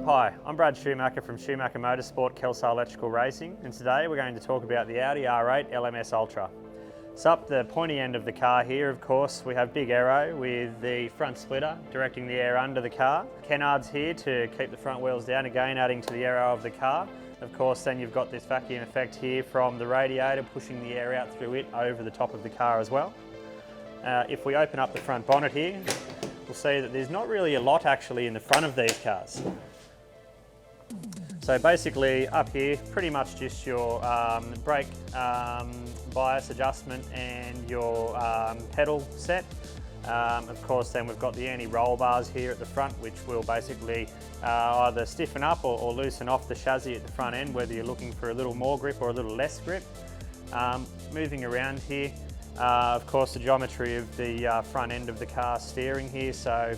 Hi, I'm Brad Schumacher from Schumacher Motorsport, Kelso Electrical Racing, and today we're going to talk about the Audi R8 LMS Ultra. So up the pointy end of the car here, of course, we have big aero with the front splitter directing the air under the car. Canards here to keep the front wheels down, again adding to the aero of the car. Of course, then you've got this vacuum effect here from the radiator pushing the air out through it over the top of the car as well. If we open up the front bonnet here, we'll see that there's not really a lot actually in the front of these cars. So basically up here, pretty much just your brake bias adjustment and your pedal set. Of course, then we've got the anti-roll bars here at the front, which will basically either stiffen up or loosen off the chassis at the front end, whether you're looking for a little more grip or a little less grip. Moving around here, of course, the geometry of the front end of the car steering here, so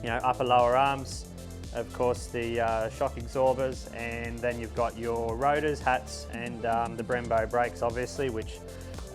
upper lower arms, of course the shock absorbers, and then you've got your rotors, hats, and the Brembo brakes obviously, which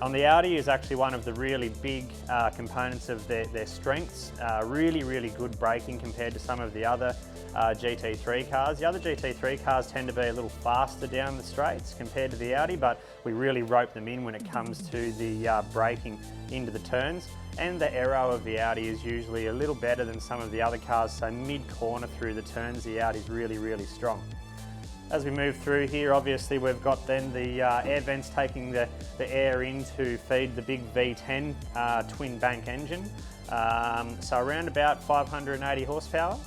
on the Audi is actually one of the really big components of their strengths. Really good braking compared to some of the other GT3 cars. The other GT3 cars tend to be a little faster down the straights compared to the Audi, but we really rope them in when it comes to the braking into the turns. And the aero of the Audi is usually a little better than some of the other cars, so mid-corner through the turns, the Audi is really strong. As we move through here, obviously we've got then the air vents taking the air in to feed the big V10 twin bank engine. So around about 580 horsepower.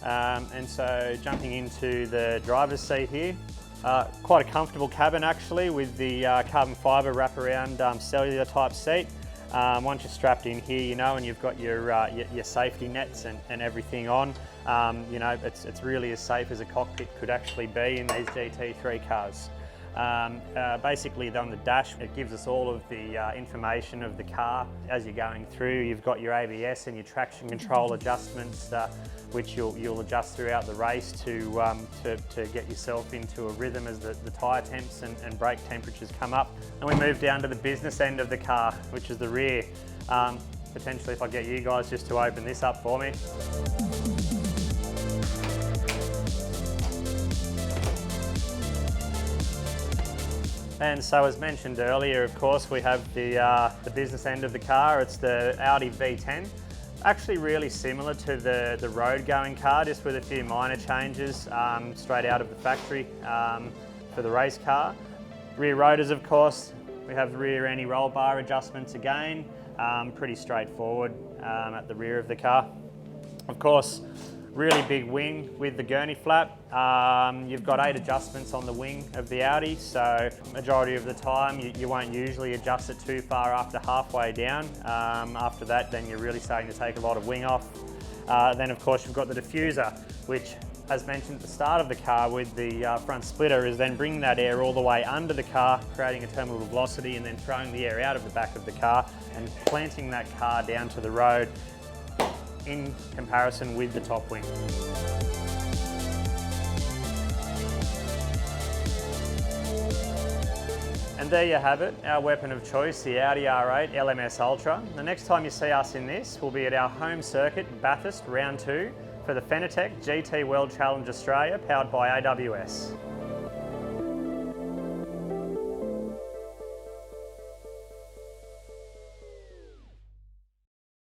And so jumping into the driver's seat here, quite a comfortable cabin actually with the carbon fibre wraparound cellular type seat. Once you're strapped in here, and you've got your safety nets and everything on, it's really as safe as a cockpit could actually be in these GT3 cars. Basically on the dash, it gives us all of the information of the car as you're going through. You've got your ABS and your traction control adjustments, which you'll adjust throughout the race to get yourself into a rhythm as the tyre temps and brake temperatures come up. And we move down to the business end of the car, which is the rear. Potentially if I get you guys just to open this up for me. And so as mentioned earlier, of course, we have the business end of the car. It's the Audi V10. Actually really similar to the road going car, just with a few minor changes straight out of the factory for the race car. Rear rotors, of course, we have rear anti-roll bar adjustments again. Pretty straightforward at the rear of the car. Of course, really big wing with the gurney flap. You've got 8 adjustments on the wing of the Audi, so majority of the time you won't usually adjust it too far after halfway down. After that, then you're really starting to take a lot of wing off. Then of course you've got the diffuser, which as mentioned at the start of the car with the front splitter is then bringing that air all the way under the car, creating a terminal velocity and then throwing the air out of the back of the car and planting that car down to the road in comparison with the top wing. And there you have it, our weapon of choice, the Audi R8 LMS Ultra. The next time you see us in this will be at our home circuit, Bathurst, round 2, for the Fenatech GT World Challenge Australia, powered by AWS.